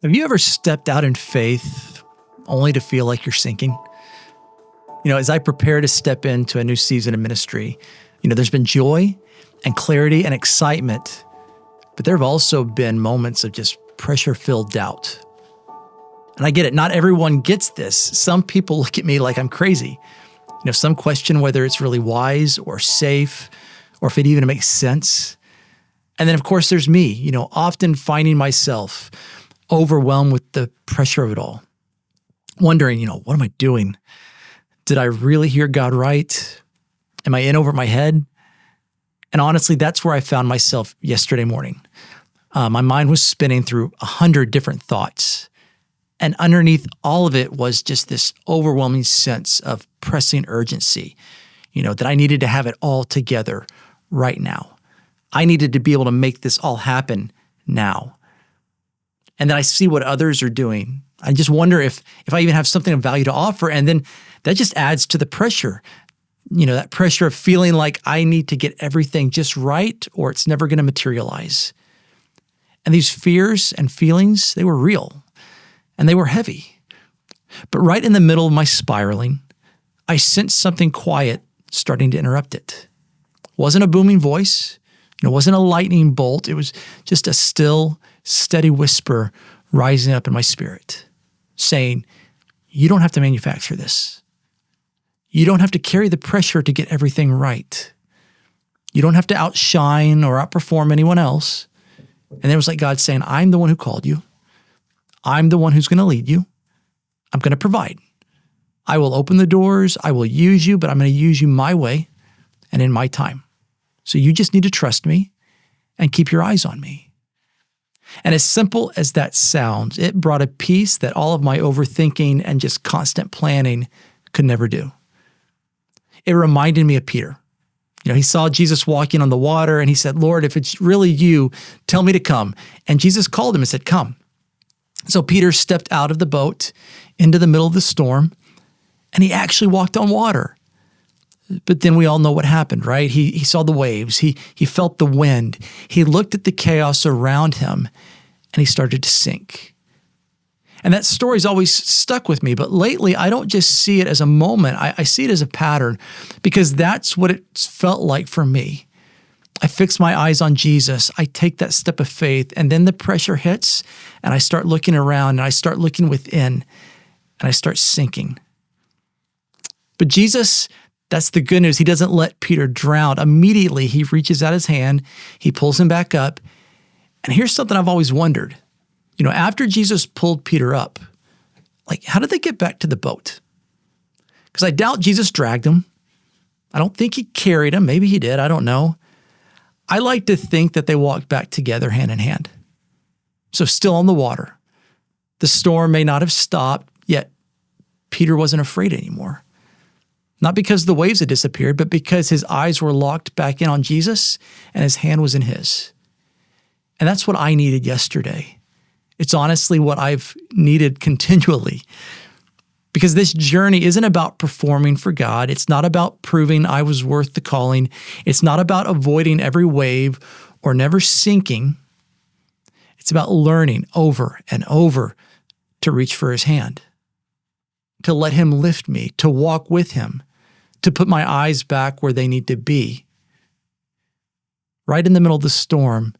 Have you ever stepped out in faith only to feel like you're sinking? As I prepare to step into a new season of ministry, there's been joy and clarity and excitement, but there have also been moments of just pressure-filled doubt. And I get it. Not everyone gets this. Some people look at me like I'm crazy. Some question whether it's really wise or safe or if it even makes sense. And then, of course, there's me, often finding myself overwhelmed with the pressure of it all, wondering, what am I doing? Did I really hear God right? Am I in over my head? And honestly, that's where I found myself yesterday morning. My mind was spinning through 100 different thoughts. And underneath all of it was just this overwhelming sense of pressing urgency, that I needed to have it all together right now. I needed to be able to make this all happen now. And then I see what others are doing. I just wonder if I even have something of value to offer. And then that just adds to the pressure, that pressure of feeling like I need to get everything just right or it's never going to materialize. And these fears and feelings, they were real and they were heavy. But right in the middle of my spiraling, I sensed something quiet starting to interrupt it. It wasn't a booming voice. It wasn't a lightning bolt. It was just a still, steady whisper rising up in my spirit, saying, you don't have to manufacture this. You don't have to carry the pressure to get everything right. You don't have to outshine or outperform anyone else. And it was like God saying, I'm the one who called you. I'm the one who's going to lead you. I'm going to provide. I will open the doors. I will use you, but I'm going to use you my way and in my time. So you just need to trust me and keep your eyes on me. And as simple as that sounds, it brought a peace that all of my overthinking and just constant planning could never do. It reminded me of Peter. He saw Jesus walking on the water and he said, Lord, if it's really you, tell me to come. And Jesus called him and said, come. So Peter stepped out of the boat into the middle of the storm and he actually walked on water. But then we all know what happened, right? He saw the waves. He felt the wind. He looked at the chaos around him and he started to sink. And that story's always stuck with me. But lately, I don't just see it as a moment. I see it as a pattern because that's what it's felt like for me. I fix my eyes on Jesus. I take that step of faith and then the pressure hits and I start looking around and I start looking within and I start sinking. But Jesus, that's the good news. He doesn't let Peter drown. Immediately, he reaches out his hand, he pulls him back up. And here's something I've always wondered. After Jesus pulled Peter up, how did they get back to the boat? Because I doubt Jesus dragged him. I don't think he carried him. Maybe he did. I don't know. I like to think that they walked back together hand in hand. So still on the water. The storm may not have stopped, yet Peter wasn't afraid anymore. Not because the waves had disappeared, but because his eyes were locked back in on Jesus and his hand was in his. And that's what I needed yesterday. It's honestly what I've needed continually. Because this journey isn't about performing for God. It's not about proving I was worth the calling. It's not about avoiding every wave or never sinking. It's about learning over and over to reach for his hand, to let him lift me, to walk with him, to put my eyes back where they need to be. Right in the middle of the storm,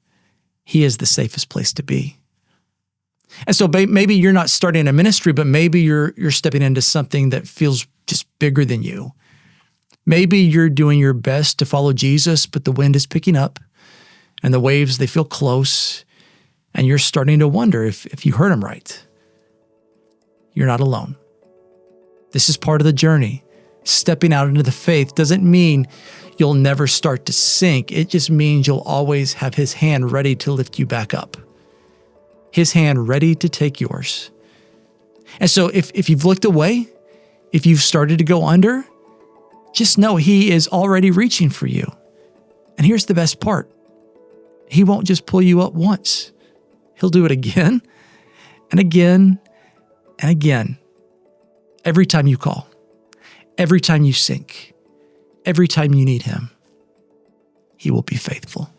he is the safest place to be. And so maybe you're not starting a ministry, but maybe you're stepping into something that feels just bigger than you. Maybe you're doing your best to follow Jesus, but the wind is picking up and the waves, they feel close, and you're starting to wonder if you heard him right. You're not alone. This is part of the journey. Stepping out into the faith doesn't mean you'll never start to sink. It just means you'll always have his hand ready to lift you back up. His hand ready to take yours. And so if you've looked away, if you've started to go under, just know he is already reaching for you. And here's the best part. He won't just pull you up once. He'll do it again and again and again. Every time you call, every time you sink, every time you need him, he will be faithful.